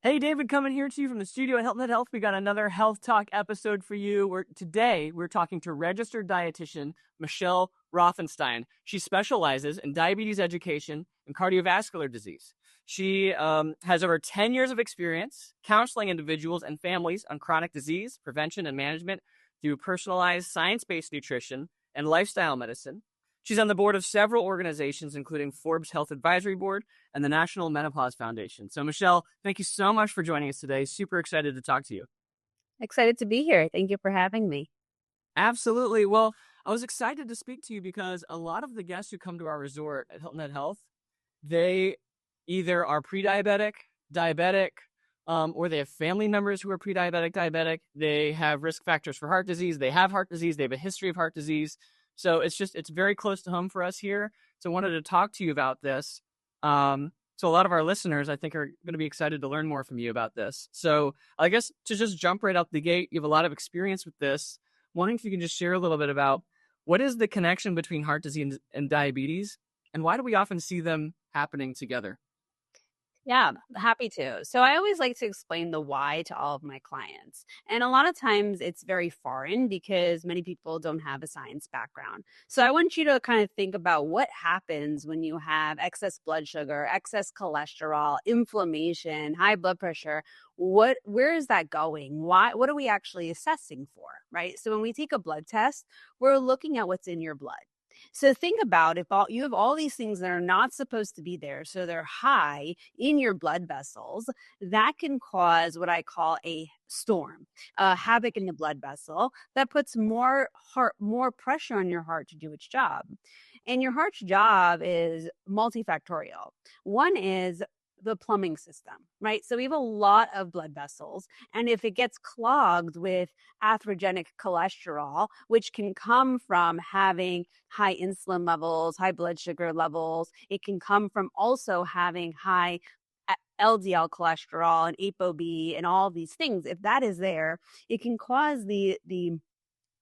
Hey, David, coming here to you from the studio at Hilton Head Health. We got another Health Talk episode for you. Today we're talking to registered dietitian Michelle Routhenstein. She specializes in diabetes education and cardiovascular disease. She has over 10 years of experience counseling individuals and families on chronic disease, prevention, and management through personalized science-based nutrition and lifestyle medicine. She's on the board of several organizations, including Forbes Health Advisory Board and the National Menopause Foundation. So, Michelle, thank you so much for joining us today. Super excited to talk to you. Excited to be here. Thank you for having me. Absolutely. Well, I was excited to speak to you because a lot of the guests who come to our resort at Hilton Head Health, they either are pre-diabetic, diabetic, or they have family members who are pre-diabetic, diabetic. They have risk factors for heart disease. They have heart disease. They have a history of heart disease. So it's very close to home for us here. So I wanted to talk to you about this. So a lot of our listeners, I think, are going to be excited to learn more from you about this. So I guess to just jump right out the gate, you have a lot of experience with this. Wondering if you can just share a little bit about what is the connection between heart disease and diabetes, and why do we often see them happening together? Yeah, happy to. So I always like to explain the why to all of my clients. And a lot of times it's very foreign because many people don't have a science background. So I want you to kind of think about what happens when you have excess blood sugar, excess cholesterol, inflammation, high blood pressure. Where is that going? What are we actually assessing for, right? So when we take a blood test, we're looking at what's in your blood. So think about if you have all these things that are not supposed to be there, so they're high in your blood vessels, that can cause what I call a storm, havoc in the blood vessel that puts more pressure on your heart to do its job. And your heart's job is multifactorial. One is the plumbing system, right? So we have a lot of blood vessels, and if it gets clogged with atherogenic cholesterol, which can come from having high insulin levels, high blood sugar levels, it can come from also having high LDL cholesterol and ApoB and all these things. If that is there, it can cause the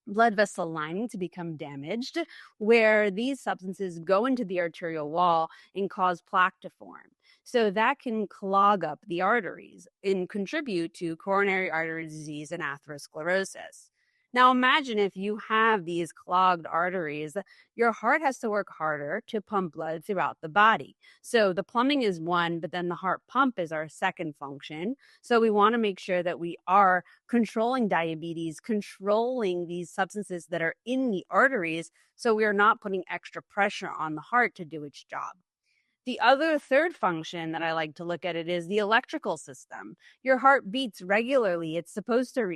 blood vessel lining to become damaged, where these substances go into the arterial wall and cause plaque to form. So that can clog up the arteries and contribute to coronary artery disease and atherosclerosis. Now imagine if you have these clogged arteries, your heart has to work harder to pump blood throughout the body. So the plumbing is one, but then the heart pump is our second function. So we want to make sure that we are controlling diabetes, controlling these substances that are in the arteries, so we are not putting extra pressure on the heart to do its job. The other third function that I like to look at it is the electrical system. Your heart beats regularly. It's supposed to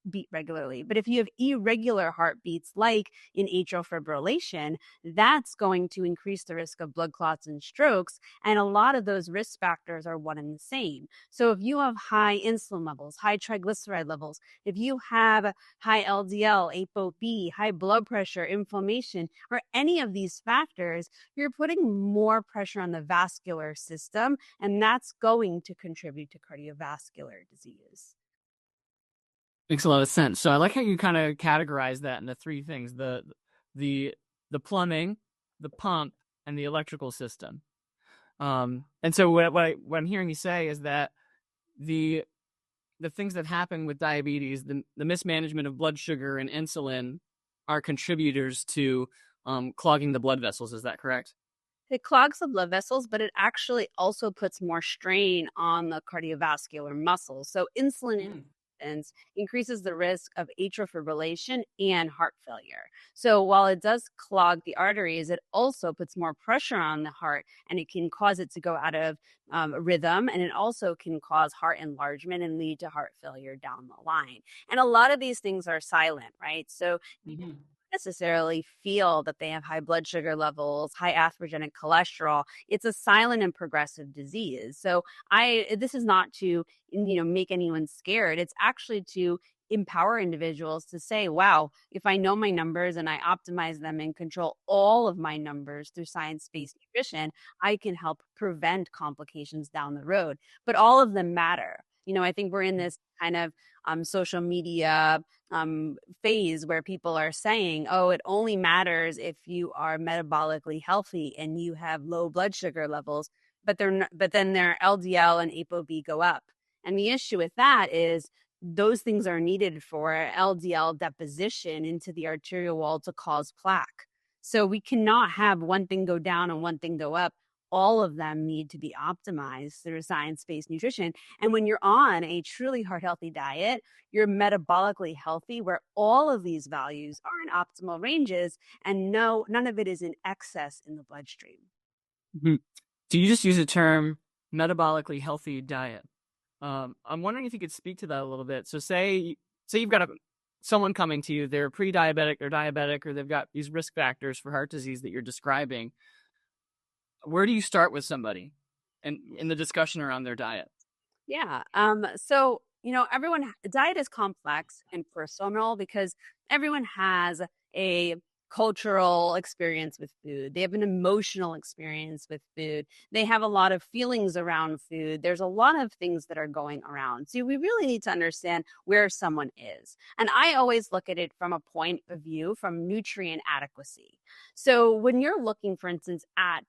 beat regularly. But if you have irregular heartbeats, like in atrial fibrillation, that's going to increase the risk of blood clots and strokes. And a lot of those risk factors are one and the same. So if you have high insulin levels, high triglyceride levels, if you have high LDL, ApoB, high blood pressure, inflammation, or any of these factors, you're putting more pressure on the vascular system, and that's going to contribute to cardiovascular disease. Makes a lot of sense. So I like how you kind of categorize that into three things: the plumbing, the pump, and the electrical system. And so what I'm hearing you say is that the things that happen with diabetes, the mismanagement of blood sugar and insulin, are contributors to clogging the blood vessels. Is that correct? It clogs the blood vessels, but it actually also puts more strain on the cardiovascular muscles. So insulin resistance increases the risk of atrial fibrillation and heart failure. So while it does clog the arteries, it also puts more pressure on the heart, and it can cause it to go out of rhythm, and it also can cause heart enlargement and lead to heart failure down the line. And a lot of these things are silent, right? So necessarily feel that they have high blood sugar levels, high atherogenic cholesterol. It's a silent and progressive disease. So this is not to, make anyone scared. It's actually to empower individuals to say, wow, if I know my numbers and I optimize them and control all of my numbers through science-based nutrition, I can help prevent complications down the road. But all of them matter. I think we're in this kind of social media phase where people are saying, oh, it only matters if you are metabolically healthy and you have low blood sugar levels, but then their LDL and ApoB go up. And the issue with that is those things are needed for LDL deposition into the arterial wall to cause plaque. So we cannot have one thing go down and one thing go up. All of them need to be optimized through science-based nutrition. And when you're on a truly heart healthy diet, you're metabolically healthy, where all of these values are in optimal ranges and none of it is in excess in the bloodstream. Mhm. So you just use the term metabolically healthy diet. I'm wondering if you could speak to that a little bit. So say you've got someone coming to you, they're pre-diabetic, they're diabetic, or they've got these risk factors for heart disease that you're describing. Where do you start with somebody in the discussion around their diet? Yeah. So, diet is complex and personal because everyone has a cultural experience with food. They have an emotional experience with food. They have a lot of feelings around food. There's a lot of things that are going around. So we really need to understand where someone is. And I always look at it from a point of view from nutrient adequacy. So when you're looking, for instance, at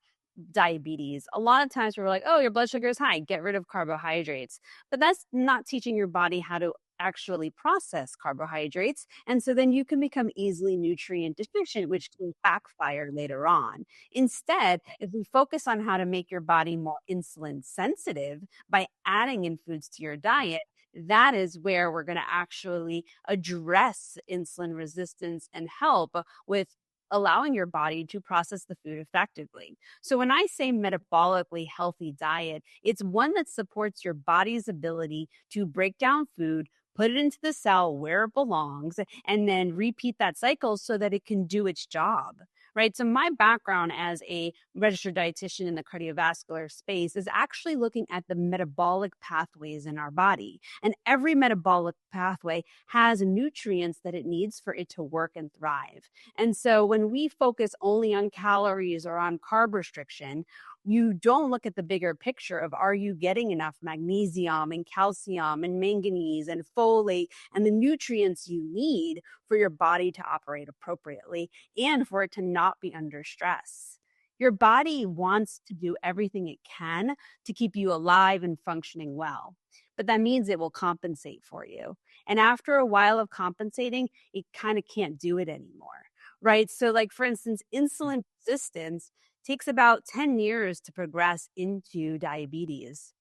diabetes, a lot of times we're like, oh, your blood sugar is high, get rid of carbohydrates. But that's not teaching your body how to actually process carbohydrates. And so then you can become easily nutrient deficient, which can backfire later on. Instead, if we focus on how to make your body more insulin sensitive by adding in foods to your diet, that is where we're going to actually address insulin resistance and help with allowing your body to process the food effectively. So when I say metabolically healthy diet, it's one that supports your body's ability to break down food, put it into the cell where it belongs, and then repeat that cycle so that it can do its job. Right. So my background as a registered dietitian in the cardiovascular space is actually looking at the metabolic pathways in our body. And every metabolic pathway has nutrients that it needs for it to work and thrive. And so when we focus only on calories or on carb restriction, you don't look at the bigger picture of, are you getting enough magnesium and calcium and manganese and folate and the nutrients you need for your body to operate appropriately and for it to not be under stress. Your body wants to do everything it can to keep you alive and functioning well, but that means it will compensate for you. And after a while of compensating, it kind of can't do it anymore, right? So like, for instance, insulin resistance takes about 10 years to progress into diabetes.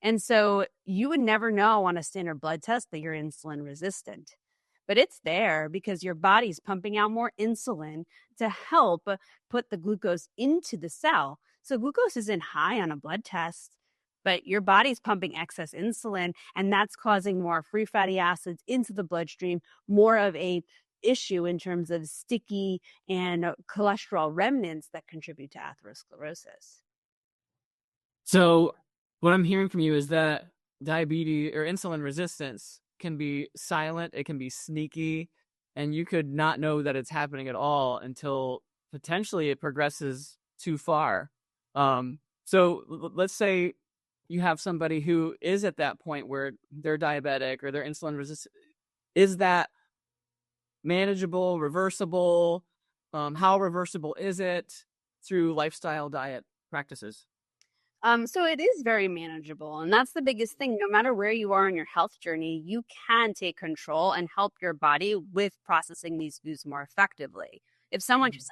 And so you would never know on a standard blood test that you're insulin resistant, but it's there because your body's pumping out more insulin to help put the glucose into the cell. So glucose isn't high on a blood test, but your body's pumping excess insulin, and that's causing more free fatty acids into the bloodstream, more of a issue in terms of sticky and cholesterol remnants that contribute to atherosclerosis. So what I'm hearing from you is that diabetes or insulin resistance can be silent, it can be sneaky, and you could not know that it's happening at all until potentially it progresses too far. Let's say you have somebody who is at that point where they're diabetic or they're insulin resistant. Is that manageable, reversible? How reversible is it through lifestyle diet practices? So it is very manageable. And that's the biggest thing. No matter where you are in your health journey, you can take control and help your body with processing these foods more effectively. If someone is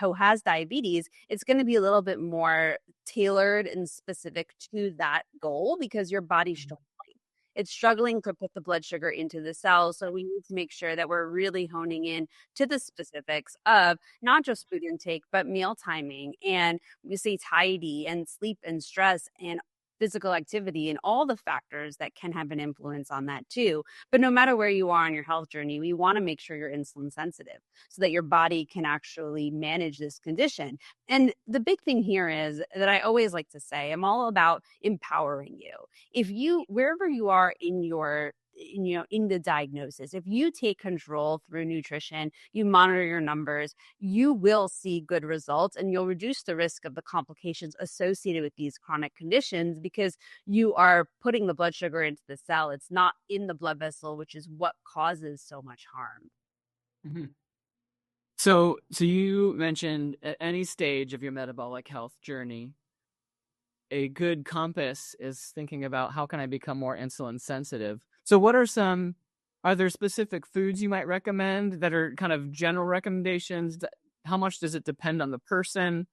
who has diabetes, it's going to be a little bit more tailored and specific to that goal because your body's struggling. It's struggling to put the blood sugar into the cells. So we need to make sure that we're really honing in to the specifics of not just food intake, but meal timing and satiety and sleep and stress and physical activity and all the factors that can have an influence on that too. But no matter where you are on your health journey, we want to make sure you're insulin sensitive so that your body can actually manage this condition. And the big thing here is that I always like to say, I'm all about empowering you. If you, wherever you are in your in the diagnosis, if you take control through nutrition, you monitor your numbers, you will see good results and you'll reduce the risk of the complications associated with these chronic conditions because you are putting the blood sugar into the cell. It's not in the blood vessel, which is what causes so much harm. Mm-hmm. So you mentioned at any stage of your metabolic health journey, a good compass is thinking about how can I become more insulin sensitive. So are there specific foods you might recommend that are kind of general recommendations? How much does it depend on the person?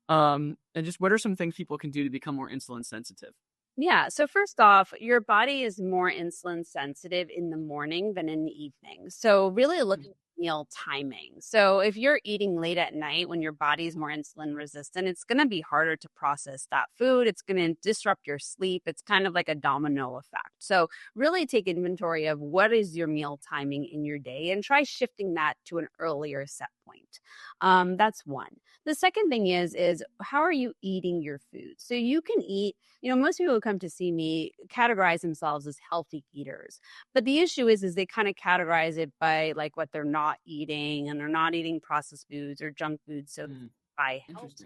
And just what are some things people can do to become more insulin sensitive? Yeah. So first off, your body is more insulin sensitive in the morning than in the evening. So really looking at meal timing. So if you're eating late at night when your body's more insulin resistant, it's going to be harder to process that food. It's going to disrupt your sleep. It's kind of like a domino effect. So really take inventory of what is your meal timing in your day and try shifting that to an earlier set point. That's one. The second thing is how are you eating your food? So you can eat, most people who come to see me categorize themselves as healthy eaters. But the issue is they kind of categorize it by like what they're not eating, and they're not eating processed foods or junk foods. So by healthy.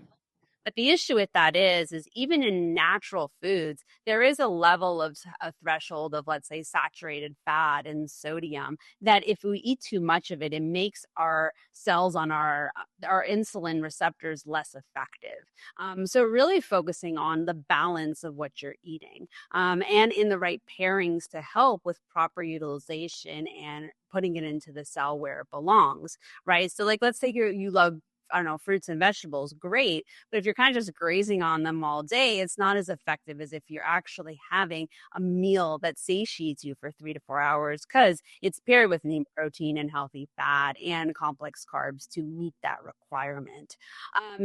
But the issue with that is even in natural foods, there is a level of a threshold of, let's say, saturated fat and sodium that if we eat too much of it, it makes our cells on our insulin receptors less effective. So really focusing on the balance of what you're eating and in the right pairings to help with proper utilization and putting it into the cell where it belongs, right? So like, let's say you love, I don't know, fruits and vegetables, great. But if you're kind of just grazing on them all day, it's not as effective as if you're actually having a meal that satiates you for 3 to 4 hours because it's paired with lean protein and healthy fat and complex carbs to meet that requirement.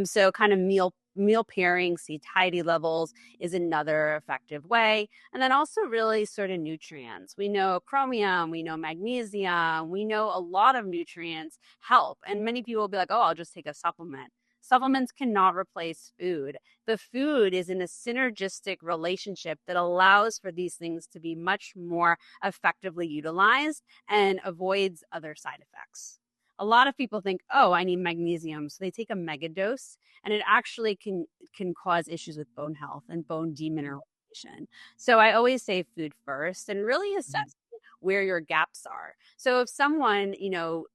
So kind of meal pairing, satiety levels is another effective way. And then also really certain nutrients. We know chromium, we know magnesium, we know a lot of nutrients help. And many people will be like, oh, I'll just take a supplement. Supplements cannot replace food. The food is in a synergistic relationship that allows for these things to be much more effectively utilized and avoids other side effects. A lot of people think, oh, I need magnesium. So they take a mega dose, and it actually can cause issues with bone health and bone demineralization. So I always say food first and really assess where your gaps are. So if someone,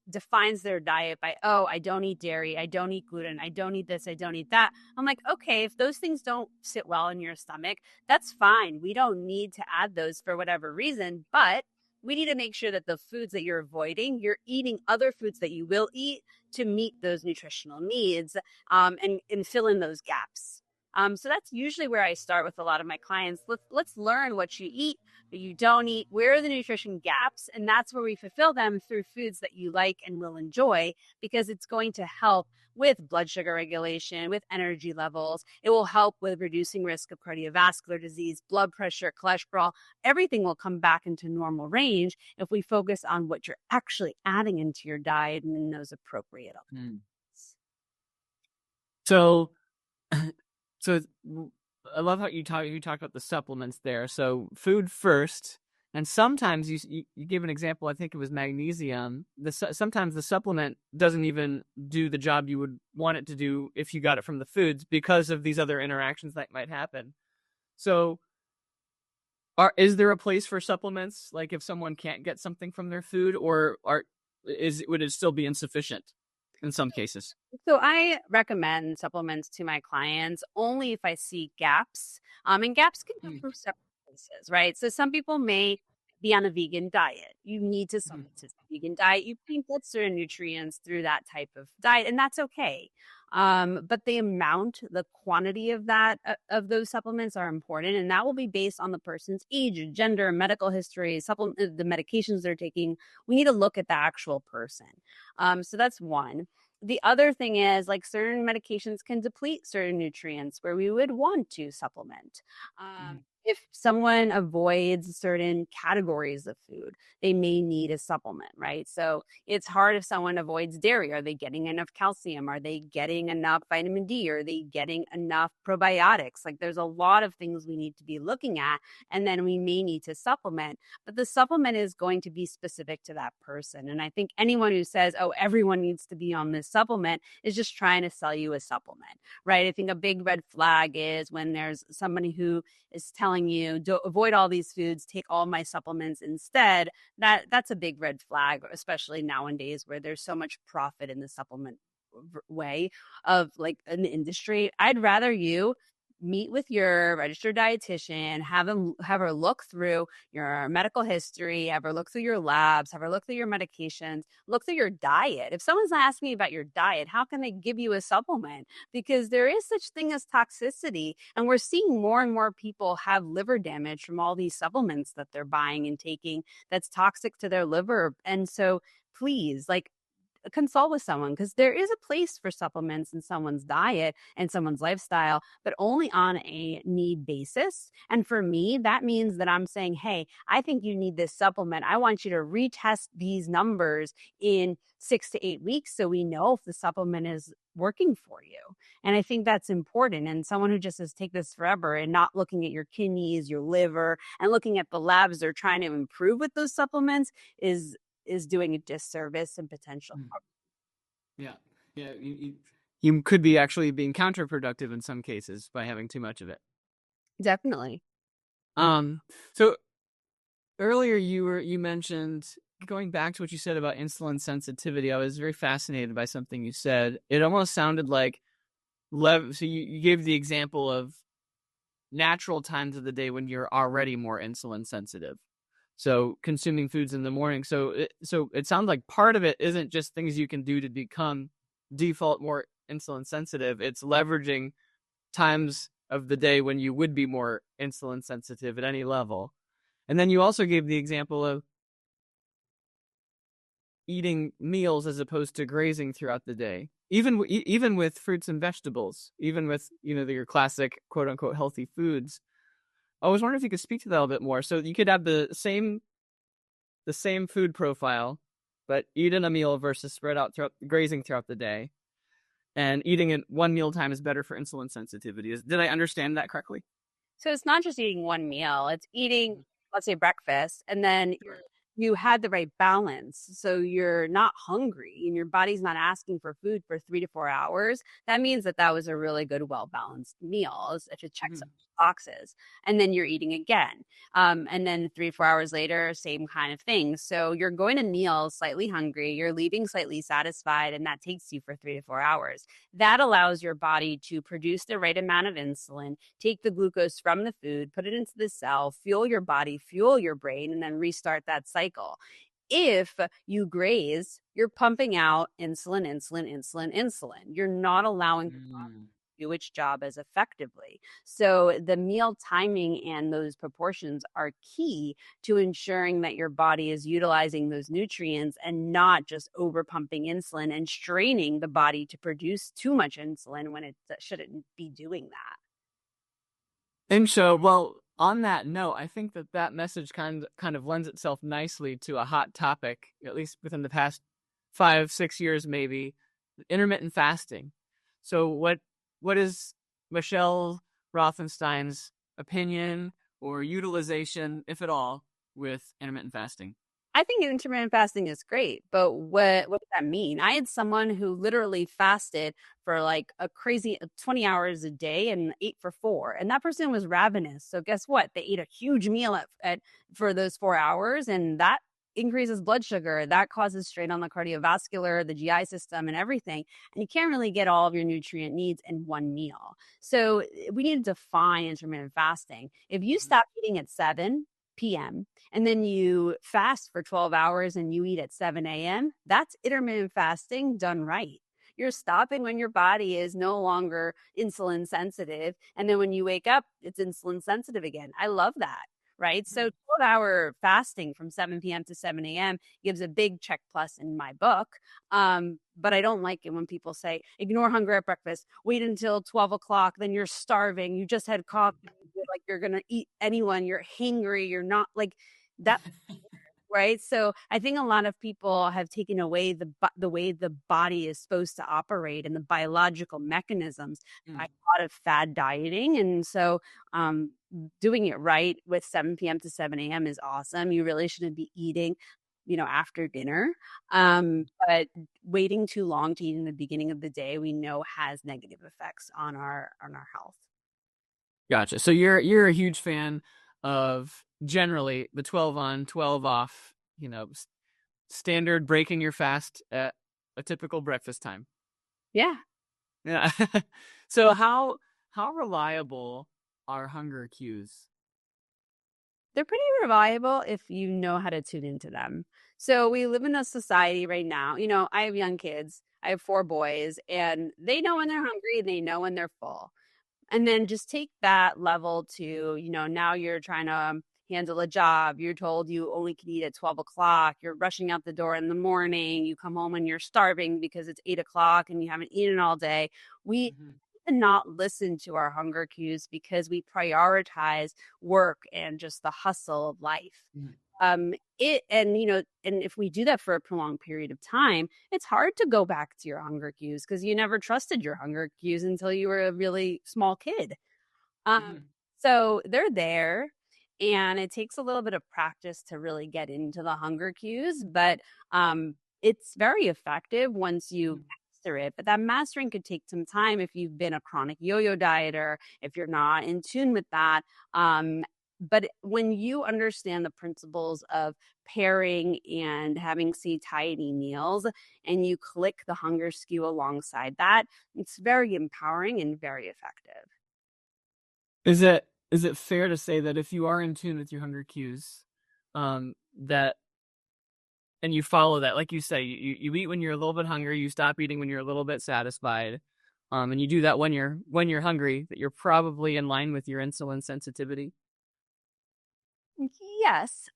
defines their diet by, oh, I don't eat dairy, I don't eat gluten, I don't eat this, I don't eat that. I'm like, okay, if those things don't sit well in your stomach, that's fine. We don't need to add those for whatever reason, but we need to make sure that the foods that you're avoiding, you're eating other foods that you will eat to meet those nutritional needs and fill in those gaps. So that's usually where I start with a lot of my clients. Let's learn what you eat, but you don't eat. Where are the nutrition gaps? And that's where we fulfill them through foods that you like and will enjoy, because it's going to help with blood sugar regulation, with energy levels. It will help with reducing risk of cardiovascular disease, blood pressure, cholesterol. Everything will come back into normal range if we focus on what you're actually adding into your diet and in those appropriate elements. So I love how you talk about the supplements there. So food first, and sometimes you give an example. I think it was magnesium. Sometimes the supplement doesn't even do the job you would want it to do if you got it from the foods because of these other interactions that might happen. So, is there a place for supplements? Like if someone can't get something from their food, or would it still be insufficient in some cases? So I recommend supplements to my clients only if I see gaps. And gaps can come from several places, right? So some people may be on a vegan diet. You need to supplement a vegan diet. You can get certain nutrients through that type of diet, and that's okay. But the amount, the quantity of of those supplements are important, and that will be based on the person's age, gender, medical history, the medications they're taking. We need to look at the actual person. So that's one. The other thing is, like, certain medications can deplete certain nutrients where we would want to supplement. If someone avoids certain categories of food, they may need a supplement, right? So it's hard if someone avoids dairy. Are they getting enough calcium? Are they getting enough vitamin D? Are they getting enough probiotics? Like, there's a lot of things we need to be looking at, and then we may need to supplement. But the supplement is going to be specific to that person. And I think anyone who says, oh, everyone needs to be on this supplement is just trying to sell you a supplement, right? I think a big red flag is when there's somebody who is telling you, don't avoid all these foods, take all my supplements instead. That's a big red flag, especially nowadays where there's so much profit in the supplement way of like an industry. I'd rather you meet with your registered dietitian, have her look through your medical history, have her look through your labs, have her look through your medications, look through your diet. If someone's asking me about your diet, how can they give you a supplement? Because there is such thing as toxicity, and we're seeing more and more people have liver damage from all these supplements that they're buying and taking that's toxic to their liver. And so please, like, consult with someone, because there is a place for supplements in someone's diet and someone's lifestyle, but only on a need basis. And for me, that means that I'm saying, hey, I think you need this supplement. I want you to retest these numbers in 6 to 8 weeks so we know if the supplement is working for you. And I think that's important. And someone who just says take this forever and not looking at your kidneys, your liver, and looking at the labs they're trying to improve with those supplements is doing a disservice and potential. Yeah. You could be actually being counterproductive in some cases by having too much of it. Definitely. So earlier you mentioned, going back to what you said about insulin sensitivity, I was very fascinated by something you said. It almost sounded like so you gave the example of natural times of the day when you're already more insulin sensitive. So consuming foods in the morning. So it sounds like part of it isn't just things you can do to become default more insulin sensitive. It's leveraging times of the day when you would be more insulin sensitive at any level. And then you also gave the example of eating meals as opposed to grazing throughout the day. Even with fruits and vegetables, even with, your classic quote unquote healthy foods. I was wondering if you could speak to that a little bit more. So you could have the same food profile, but eat in a meal versus spread out grazing throughout the day. And eating at one meal time is better for insulin sensitivity. Did I understand that correctly? So it's not just eating one meal, it's eating, let's say, breakfast, and then you had the right balance. So you're not hungry and your body's not asking for food for 3 to 4 hours. That means that was a really good, well-balanced meal. If it checks boxes, and then you're eating again. And then 3 to 4 hours later, same kind of thing. So you're going to meal slightly hungry, you're leaving slightly satisfied, and that takes you for 3 to 4 hours. That allows your body to produce the right amount of insulin, take the glucose from the food, put it into the cell, fuel your body, fuel your brain, and then restart that cycle. If you graze, you're pumping out insulin. You're not allowing the body to do its job as effectively. So the meal timing and those proportions are key to ensuring that your body is utilizing those nutrients and not just over pumping insulin and straining the body to produce too much insulin when it shouldn't be doing that. And so, well, on that note, I think that message kind of lends itself nicely to a hot topic, at least within the past 5-6 years, maybe, intermittent fasting. So what is Michelle Routhenstein's opinion or utilization, if at all, with intermittent fasting? I think intermittent fasting is great, but what does that mean? I had someone who literally fasted for like a crazy 20 hours a day and ate for 4, and that person was ravenous. So guess what? They ate a huge meal for those 4 hours, and that increases blood sugar. That causes strain on the cardiovascular, the GI system, and everything. And you can't really get all of your nutrient needs in one meal. So we need to define intermittent fasting. If you stop eating at 7 p.m. and then you fast for 12 hours and you eat at 7 a.m., that's intermittent fasting done right. You're stopping when your body is no longer insulin sensitive. And then when you wake up, it's insulin sensitive again. I love that. Right. So 12-hour fasting from 7 p.m. to 7 a.m. gives a big check plus in my book. But I don't like it when people say, ignore hunger at breakfast, wait until 12 o'clock, then you're starving. You just had coffee, like you're going to eat anyone. You're hangry. You're not like that. Right. So I think a lot of people have taken away the way the body is supposed to operate and the biological mechanisms by a lot of fad dieting. And so doing it right with 7 p.m. to 7 a.m. is awesome. You really shouldn't be eating, after dinner. But waiting too long to eat in the beginning of the day, we know has negative effects on our health. Gotcha. So you're a huge fan of generally the 12 on, 12 off, standard breaking your fast at a typical breakfast time. Yeah. Yeah. So how how reliable are hunger cues? They're pretty reliable if you know how to tune into them. So we live in a society right now. I have young kids. I have 4 boys, and they know when they're hungry, they know when they're full. And then just take that level to, now you're trying to handle a job. You're told you only can eat at 12 o'clock. You're rushing out the door in the morning. You come home and you're starving because it's 8 o'clock and you haven't eaten all day. We Mm-hmm. not listen to our hunger cues because we prioritize work and just the hustle of life. Mm-hmm. And if we do that for a prolonged period of time, it's hard to go back to your hunger cues because you never trusted your hunger cues until you were a really small kid. Mm-hmm. So they're there, and it takes a little bit of practice to really get into the hunger cues, but it's very effective once you master it. But that mastering could take some time if you've been a chronic yo-yo dieter, if you're not in tune with that. But when you understand the principles of pairing and having satiety meals, and you click the hunger skew alongside that, it's very empowering and very effective. Is it fair to say that if you are in tune with your hunger cues, that and you follow that, like you say, you eat when you're a little bit hungry, you stop eating when you're a little bit satisfied, and you do that when you're hungry, that you're probably in line with your insulin sensitivity? Yes.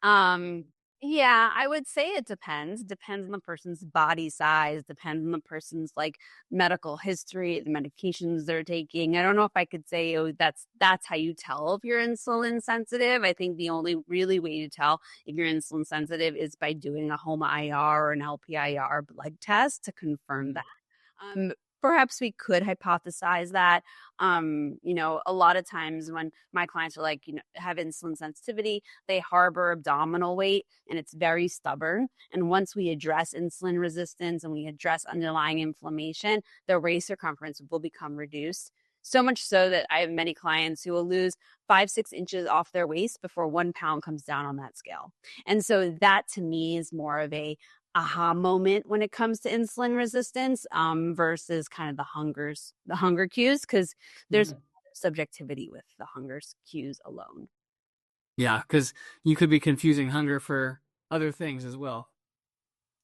Yeah, I would say it depends. Depends on the person's body size, depends on the person's like medical history, the medications they're taking. I don't know if I could say, oh, that's how you tell if you're insulin sensitive. I think the only really way to tell if you're insulin sensitive is by doing a home IR or an LPIR blood test to confirm that. Um, Perhaps we could hypothesize that. A lot of times when my clients are like, have insulin sensitivity, they harbor abdominal weight and it's very stubborn. And once we address insulin resistance and we address underlying inflammation, the waist circumference will become reduced. So much so that I have many clients who will lose 5-6 inches off their waist before 1 pound comes down on that scale. And so that to me is more of a aha moment when it comes to insulin resistance versus kind of the hunger cues, because there's Mhm. subjectivity with the hunger cues alone. Yeah, because you could be confusing hunger for other things as well.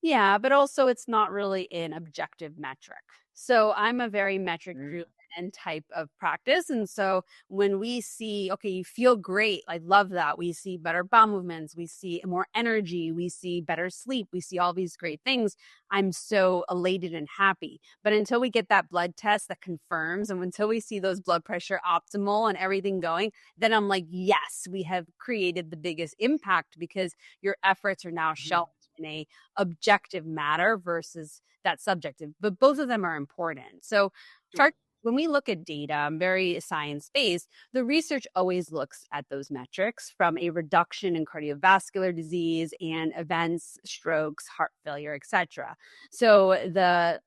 Yeah, but also it's not really an objective metric. So I'm a very metric driven type of practice. And so when we see, okay, you feel great, I love that. We see better bowel movements, we see more energy, we see better sleep, we see all these great things. I'm so elated and happy. But until we get that blood test that confirms, and until we see those blood pressure optimal and everything going, then I'm like, yes, we have created the biggest impact because your efforts are now shown in a objective matter versus that subjective, but both of them are important. So Sure. when we look at data, I'm very science-based, the research always looks at those metrics from a reduction in cardiovascular disease and events, strokes, heart failure, etc. So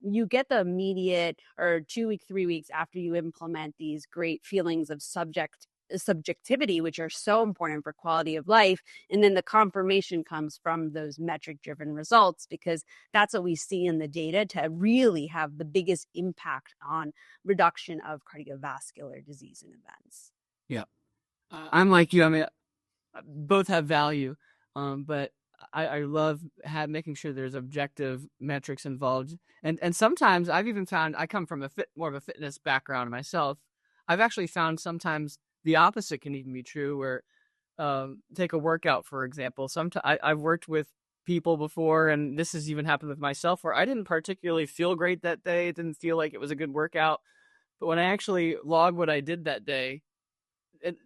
you get the immediate or 2 week, 3 weeks after you implement these great feelings of subjectivity, which are so important for quality of life. And then the confirmation comes from those metric driven results, because that's what we see in the data to really have the biggest impact on reduction of cardiovascular disease and events. Yeah. I'm like you. I mean, both have value, but I love making sure there's objective metrics involved. And sometimes I've even found, I come from more of a fitness background myself. I've actually found sometimes the opposite can even be true, where take a workout, for example. Sometimes I've worked with people before, and this has even happened with myself, where I didn't particularly feel great that day. It didn't feel like it was a good workout. But when I actually log what I did that day, it,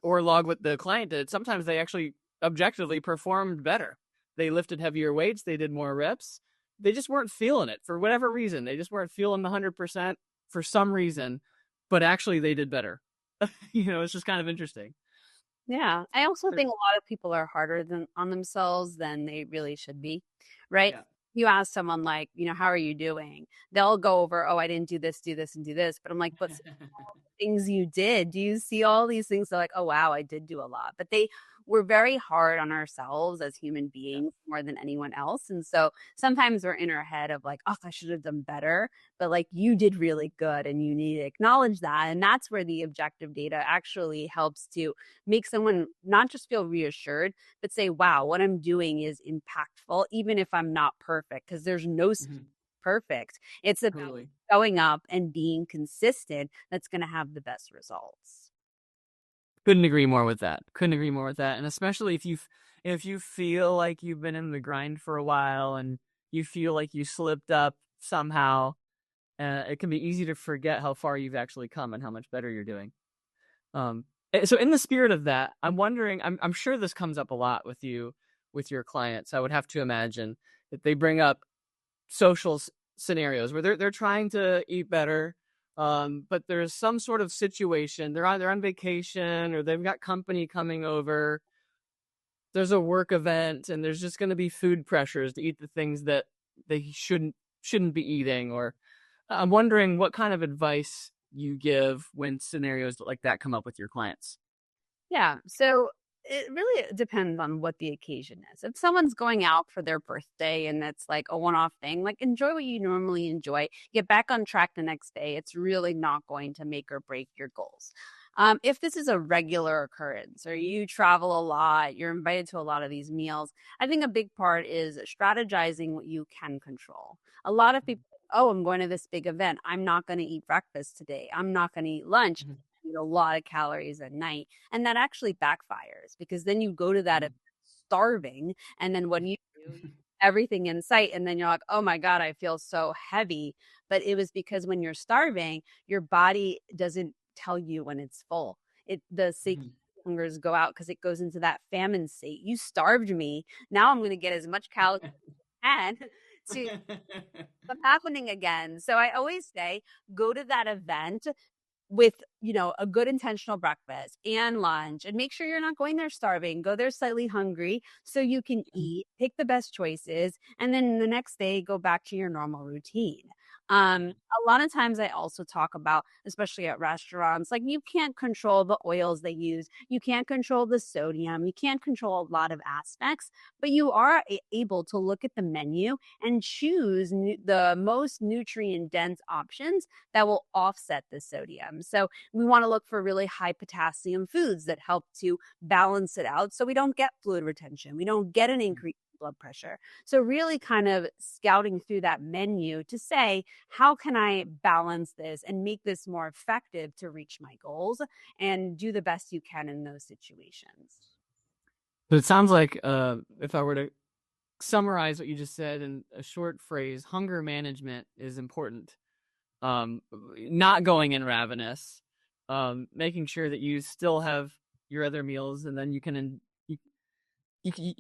or log what the client did, sometimes they actually objectively performed better. They lifted heavier weights, they did more reps. They just weren't feeling it for whatever reason. They just weren't feeling the 100% for some reason, but actually they did better. It's just kind of interesting. Yeah. I also think a lot of people are harder on themselves than they really should be, right? Yeah. You ask someone like, how are you doing? They'll go over, oh, I didn't do this, and do this. But I'm like, but things you did, do you see all these things? They're like, oh wow, I did do a lot, but they we're very hard on ourselves as human beings more than anyone else. And so sometimes we're in our head of like, oh, I should have done better. But like you did really good and you need to acknowledge that. And that's where the objective data actually helps to make someone not just feel reassured, but say, wow, what I'm doing is impactful, even if I'm not perfect, because there's no perfect. It's about Totally. showing up and being consistent that's going to have the best results. Couldn't agree more with that. Couldn't agree more with that. And especially if you feel like you've been in the grind for a while and you feel like you slipped up somehow, it can be easy to forget how far you've actually come and how much better you're doing. So in the spirit of that, I'm wondering, I'm sure this comes up a lot with you, with your clients. I would have to imagine that they bring up social scenarios where they're trying to eat better, but there's some sort of situation. They're on vacation or they've got company coming over. There's a work event and there's just going to be food pressures to eat the things that they shouldn't be eating. Or I'm wondering what kind of advice you give when scenarios like that come up with your clients. Yeah. So it really depends on what the occasion is. If someone's going out for their birthday and that's like a one-off thing, like enjoy what you normally enjoy, get back on track the next day. It's really not going to make or break your goals. If this is a regular occurrence or you travel a lot, you're invited to a lot of these meals, I think a big part is strategizing what you can control. A lot of people, oh, I'm going to this big event. I'm not going to eat breakfast today. I'm not going to eat lunch. I eat a lot of calories at night. And that actually backfires because then you go to that event starving. And then what do? You everything in sight. And then you're like, oh my God, I feel so heavy. But it was because when you're starving, your body doesn't tell you when it's full. The hungers go out because it goes into that famine state. You starved me. Now I'm going to get as much calories as I can to stop happening again. So I always say, go to that event with, a good intentional breakfast and lunch, and make sure you're not going there starving. Go there slightly hungry so you can eat, pick the best choices, and then the next day go back to your normal routine. A lot of times I also talk about, especially at restaurants, like you can't control the oils they use, you can't control the sodium, you can't control a lot of aspects, but you are able to look at the menu and choose the most nutrient dense options that will offset the sodium. So we want to look for really high potassium foods that help to balance it out so we don't get fluid retention, we don't get an increase in blood pressure. So really kind of scouting through that menu to say, how can I balance this and make this more effective to reach my goals and do the best you can in those situations? So it sounds like if I were to summarize what you just said in a short phrase, hunger management is important. Not going in ravenous, making sure that you still have your other meals, and then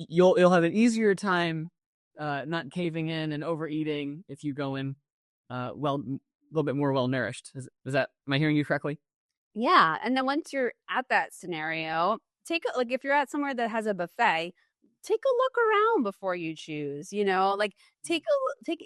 you'll have an easier time not caving in and overeating if you go in a little bit more well nourished. Am I hearing you correctly? Yeah. And then once you're at that scenario, like if you're at somewhere that has a buffet, take a look around before you choose, like take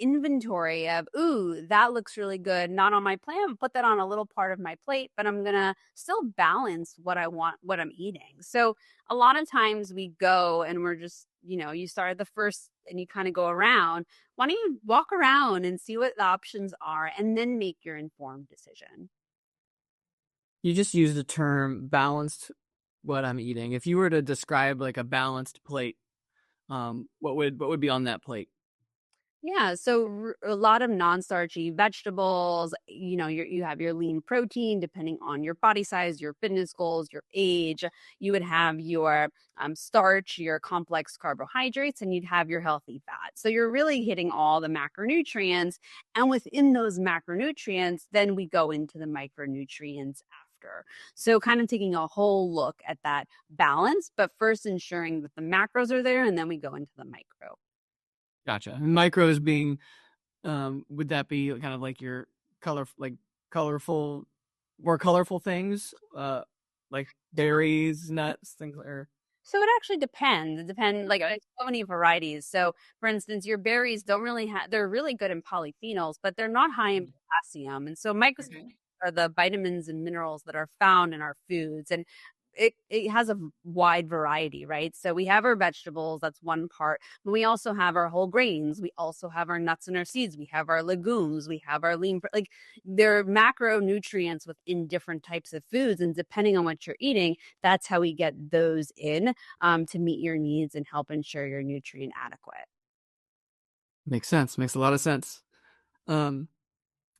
inventory of, ooh, that looks really good. Not on my plan, put that on a little part of my plate, but I'm going to still balance what I want, what I'm eating. So a lot of times we go and we're just, you start at the first and you kind of go around. Why don't you walk around and see what the options are and then make your informed decision? You just used the term balanced what I'm eating. If you were to describe like a balanced plate, what would be on that plate? Yeah, so a lot of non-starchy vegetables, you have your lean protein depending on your body size, your fitness goals, your age. You would have your starch, your complex carbohydrates, and you'd have your healthy fat. So you're really hitting all the macronutrients. And within those macronutrients, then we go into the micronutrients after. So kind of taking a whole look at that balance, but first ensuring that the macros are there, and then we go into the micro. Gotcha. And micros being, would that be kind of like your colorful, more colorful things, like berries, nuts, things like that? So it actually depends. It depends, like there's so many varieties. So for instance, your berries don't really they're really good in polyphenols, but they're not high in potassium. And so micros are the vitamins and minerals that are found in our foods. And it has a wide variety, right? So we have our vegetables, that's one part, but we also have our whole grains, we also have our nuts and our seeds, we have our legumes, we have our lean, like there are macronutrients within different types of foods, and depending on what you're eating, that's how we get those in to meet your needs and help ensure you're nutrient adequate. Makes sense. Makes a lot of sense.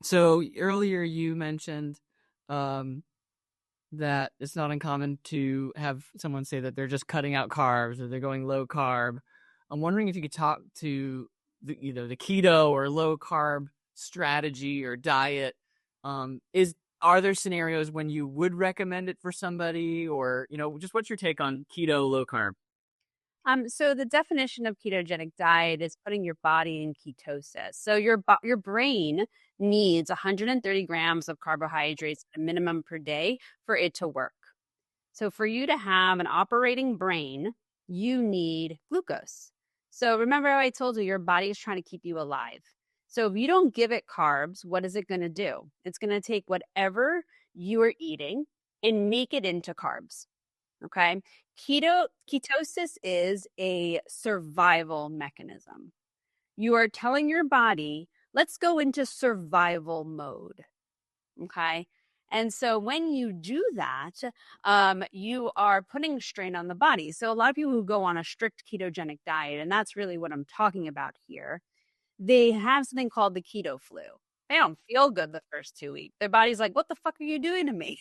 So earlier you mentioned um, that it's not uncommon to have someone say that they're just cutting out carbs or they're going low carb. I'm wondering if you could talk to either the keto or low carb strategy or diet. Are there scenarios when you would recommend it for somebody, or just what's your take on keto low carb? So the definition of ketogenic diet is putting your body in ketosis. So your brain needs 130 grams of carbohydrates at a minimum per day for it to work. So for you to have an operating brain, you need glucose. So remember how I told you your body is trying to keep you alive. So if you don't give it carbs, what is it going to do? It's going to take whatever you are eating and make it into carbs. Okay. Ketosis is a survival mechanism. You are telling your body, let's go into survival mode. Okay. And so when you do that, you are putting strain on the body. So a lot of people who go on a strict ketogenic diet, and that's really what I'm talking about here, they have something called the keto flu. They don't feel good the first 2 weeks. Their body's like, what the fuck are you doing to me?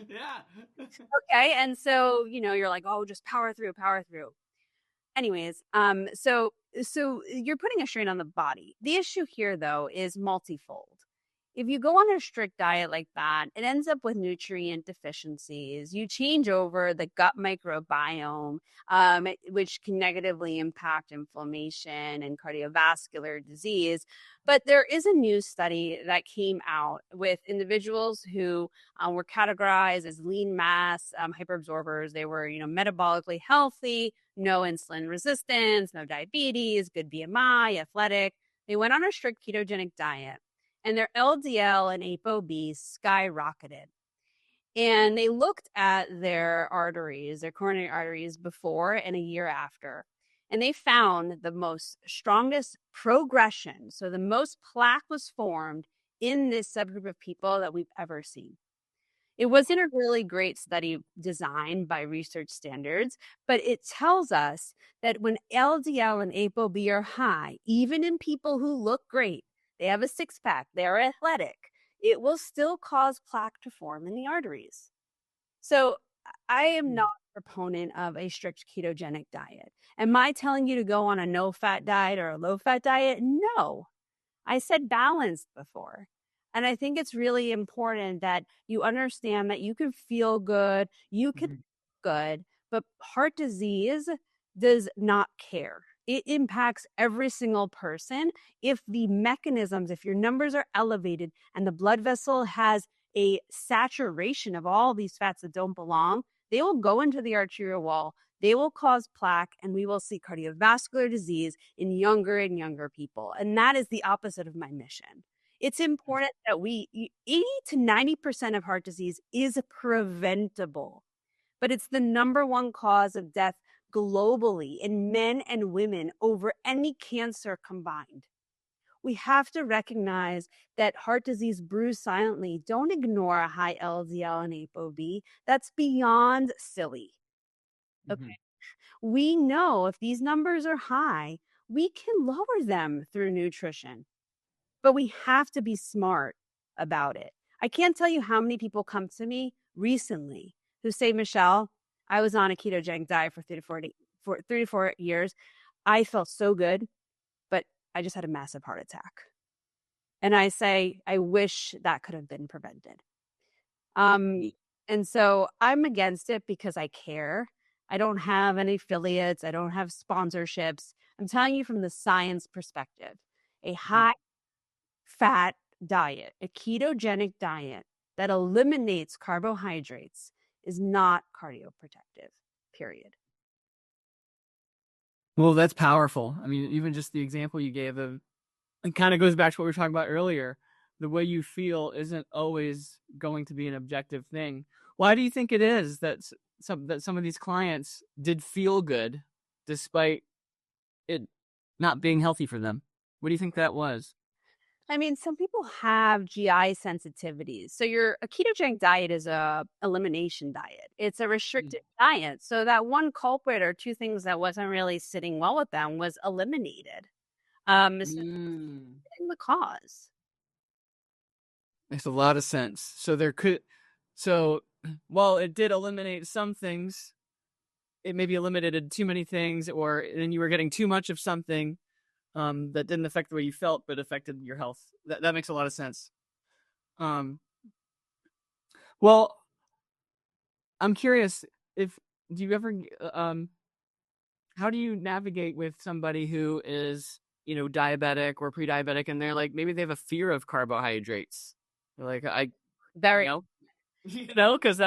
Yeah. Okay. And so, you're like, oh, just power through, power through. Anyways, so you're putting a strain on the body. The issue here though is multifold. If you go on a strict diet like that, it ends up with nutrient deficiencies. You change over the gut microbiome, which can negatively impact inflammation and cardiovascular disease. But there is a new study that came out with individuals who were categorized as lean mass hyperabsorbers. They were, metabolically healthy, no insulin resistance, no diabetes, good BMI, athletic. They went on a strict ketogenic diet and their LDL and ApoB skyrocketed. And they looked at their arteries, their coronary arteries before and a year after. And they found the strongest progression. So the most plaque was formed in this subgroup of people that we've ever seen. It wasn't a really great study designed by research standards, but it tells us that when LDL and ApoB are high, even in people who look great, they have a six-pack, they're athletic, it will still cause plaque to form in the arteries. So I am not a proponent of a strict ketogenic diet. Am I telling you to go on a no-fat diet or a low-fat diet? No. I said balanced before. And I think it's really important that you understand that you can feel good, you can look good, but heart disease does not care. It impacts every single person. If the mechanisms, if your numbers are elevated and the blood vessel has a saturation of all these fats that don't belong, they will go into the arterial wall. They will cause plaque, and we will see cardiovascular disease in younger and younger people. And that is the opposite of my mission. It's important that 80 to 90% of heart disease is preventable, but it's the number one cause of death globally in men and women over any cancer combined. We have to recognize that heart disease brews silently. Don't ignore a high LDL and ApoB. That's beyond silly. Okay. We know if these numbers are high, we can lower them through nutrition, but we have to be smart about it. I can't tell you how many people come to me recently who say, Michelle, I was on a ketogenic diet for 3 to 4 years. I felt so good, but I just had a massive heart attack. And I say, I wish that could have been prevented. And so I'm against it because I care. I don't have any affiliates. I don't have sponsorships. I'm telling you from the science perspective, a high fat diet, a ketogenic diet that eliminates carbohydrates is not cardioprotective, period. Well, that's powerful. I mean, even just the example you gave of, it kind of goes back to what we were talking about earlier. The way you feel isn't always going to be an objective thing. Why do you think it is that some of these clients did feel good despite it not being healthy for them? What do you think that was? I mean, some people have GI sensitivities. So a ketogenic diet is a elimination diet. It's a restricted diet. So that one culprit or two things that wasn't really sitting well with them was eliminated. So the cause. Makes a lot of sense. So while it did eliminate some things, it maybe eliminated too many things, or then you were getting too much of something that didn't affect the way you felt, but affected your health. That makes a lot of sense. Well, I'm curious do you ever how do you navigate with somebody who is diabetic or pre-diabetic, and they're like maybe they have a fear of carbohydrates? They're like Very. Because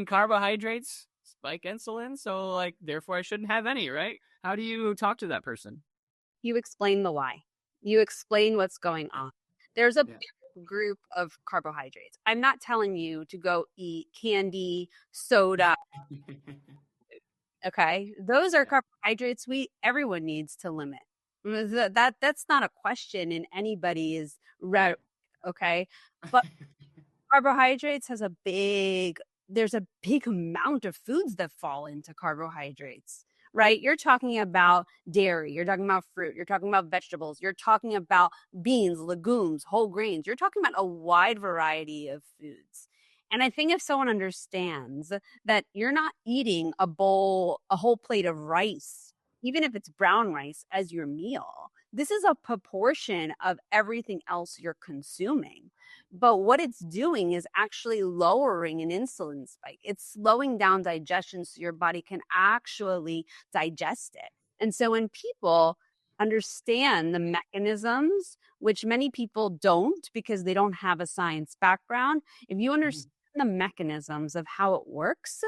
carbohydrates spike insulin, so like therefore I shouldn't have any, right? How do you talk to that person? You explain the why. You explain what's going on. There's a big group of carbohydrates. I'm not telling you to go eat candy, soda. Okay, those are carbohydrates everyone needs to limit. That's not a question in anybody's okay, but carbohydrates there's a big amount of foods that fall into carbohydrates, right? You're talking about dairy, you're talking about fruit, you're talking about vegetables, you're talking about beans, legumes, whole grains, you're talking about a wide variety of foods. And I think if someone understands that you're not eating a whole plate of rice, even if it's brown rice, as your meal, this is a proportion of everything else you're consuming. But what it's doing is actually lowering an insulin spike. It's slowing down digestion so your body can actually digest it. And so when people understand the mechanisms, which many people don't because they don't have a science background, if you understand the mechanisms of how it works,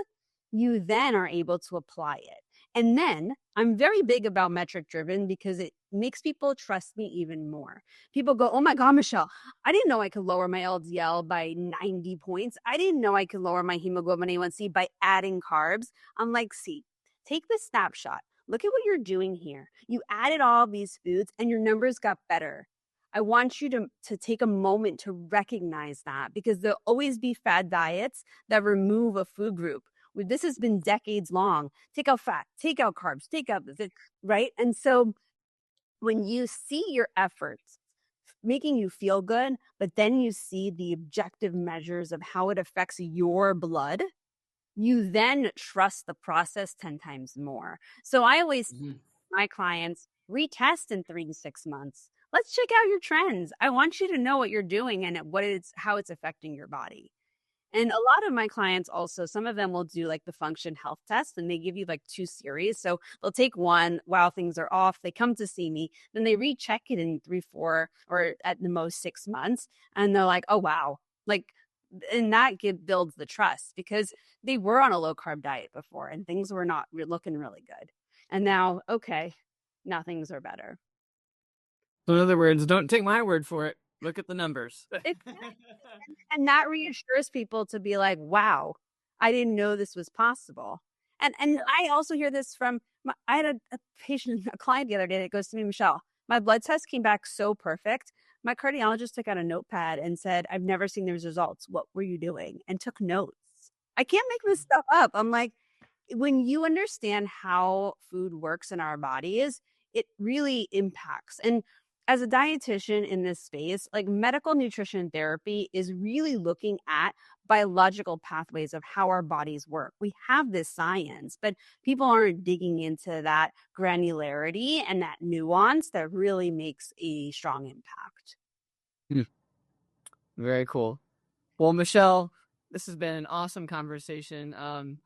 you then are able to apply it. And then I'm very big about metric driven because it makes people trust me even more. People go, oh my God, Michelle, I didn't know I could lower my LDL by 90 points. I didn't know I could lower my hemoglobin A1C by adding carbs. I'm like, see, take the snapshot. Look at what you're doing here. You added all these foods and your numbers got better. I want you to take a moment to recognize that because there'll always be fad diets that remove a food group. This has been decades long. Take out fat, take out carbs, take out this, right? And so when you see your efforts making you feel good, but then you see the objective measures of how it affects your blood, you then trust the process 10 times more. So I always my clients retest in 3 to 6 months. Let's check out your trends. I want you to know what you're doing and how it's affecting your body. And a lot of my clients also, some of them will do like the function health test and they give you like 2 series. So they'll take one while things are off. They come to see me, then they recheck it in 3, 4, or at the most 6 months. And they're like, oh, wow. And that builds the trust because they were on a low carb diet before and things were not looking really good. And now, now things are better. So in other words, don't take my word for it. Look at the numbers. And that reassures people to be like, wow, I didn't know this was possible. And I also hear this from, I had a patient, a client the other day that goes to me, Michelle, my blood test came back so perfect. My cardiologist took out a notepad and said, I've never seen those results. What were you doing? And took notes. I can't make this stuff up. I'm like, when you understand how food works in our bodies, it really impacts. And as a dietitian in this space, like medical nutrition therapy is really looking at biological pathways of how our bodies work. We have this science, but people aren't digging into that granularity and that nuance that really makes a strong impact. Very cool. Well, Michelle, this has been an awesome conversation.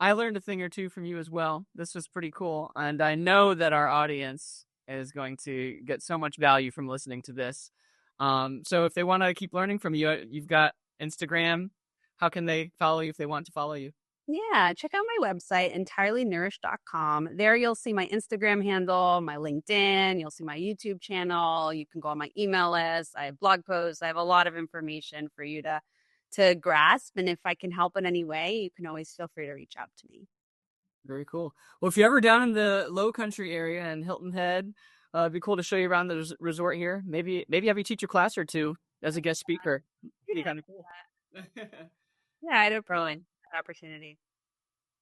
I learned a thing or two from you as well. This was pretty cool. And I know that our audience is going to get so much value from listening to this. So if they want to keep learning from you, you've got Instagram. How can they follow you if they want to follow you? Yeah, check out my website, entirelynourished.com. There you'll see my Instagram handle, my LinkedIn, you'll see my YouTube channel. You can go on my email list. I have blog posts. I have a lot of information for you to to grasp. And if I can help in any way, you can always feel free to reach out to me. Very cool. Well, if you're ever down in the Low Country area in Hilton Head, it'd be cool to show you around the resort here. Maybe have you teach a class or two as a guest speaker. It'd be kind of cool. Yeah, I'd appreciate that opportunity.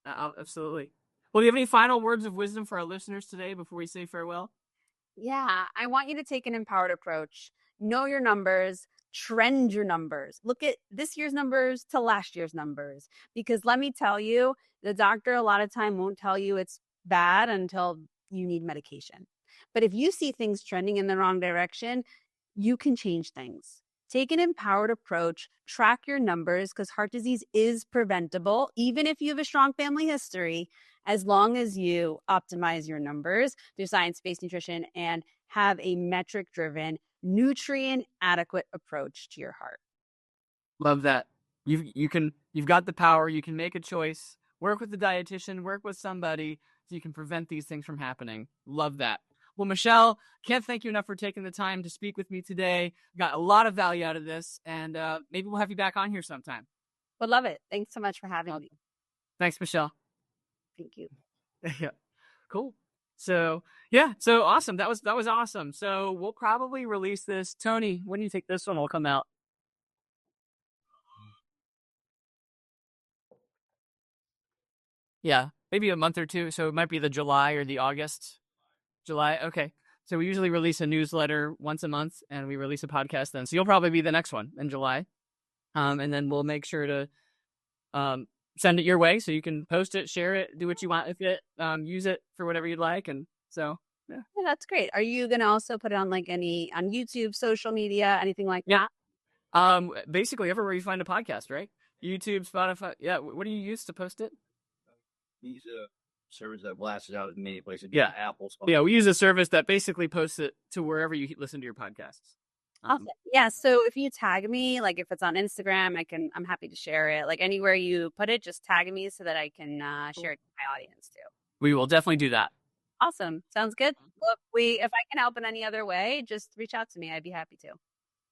Absolutely. Well, do you have any final words of wisdom for our listeners today before we say farewell? Yeah, I want you to take an empowered approach. Know your numbers, trend your numbers. Look at this year's numbers to last year's numbers. Because let me tell you, the doctor a lot of time won't tell you it's bad until you need medication. But if you see things trending in the wrong direction, you can change things. Take an empowered approach, track your numbers, because heart disease is preventable, even if you have a strong family history, as long as you optimize your numbers through science-based nutrition and have a metric-driven, nutrient-adequate approach to your heart. Love that. You've got the power. You can make a choice. Work with the dietitian. Work with somebody so you can prevent these things from happening. Love that. Well, Michelle, can't thank you enough for taking the time to speak with me today. Got a lot of value out of this, and maybe we'll have you back on here sometime. Would love it. Thanks so much for having me. Thanks, Michelle. Thank you. Yeah, cool. So awesome. That was awesome. So we'll probably release this. Tony, when do you think this one will come out? Yeah, maybe a month or two. So it might be the July or the August. July. Okay. So we usually release a newsletter once a month and we release a podcast then. So you'll probably be the next one in July. And then we'll make sure to send it your way so you can post it, share it, do what you want with it, use it for whatever you'd like. And so, yeah, that's great. Are you going to also put it on on YouTube, social media, anything like that? Yeah. Basically everywhere you find a podcast, right? YouTube, Spotify. Yeah. What do you use to post it? Use a service that blasts it out in many places. Yeah. Apple. Yeah. We use a service that basically posts it to wherever you listen to your podcasts. Awesome. Yeah. So if you tag me, like if it's on Instagram, I'm happy to share it. Like anywhere you put it, just tag me so that I can share it to my audience too. We will definitely do that. Awesome. Sounds good. Look, if I can help in any other way, just reach out to me. I'd be happy to.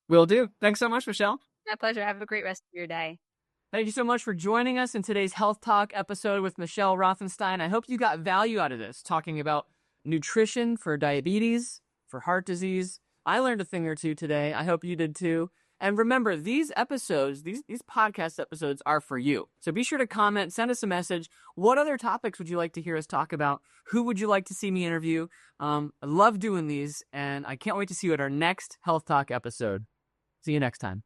Will do. Thanks so much, Michelle. My pleasure. Have a great rest of your day. Thank you so much for joining us in today's Health Talk episode with Michelle Routhenstein. I hope you got value out of this, talking about nutrition for diabetes, for heart disease. I learned a thing or two today. I hope you did too. And remember, these episodes, these podcast episodes are for you. So be sure to comment, send us a message. What other topics would you like to hear us talk about? Who would you like to see me interview? I love doing these, and I can't wait to see you at our next Health Talk episode. See you next time.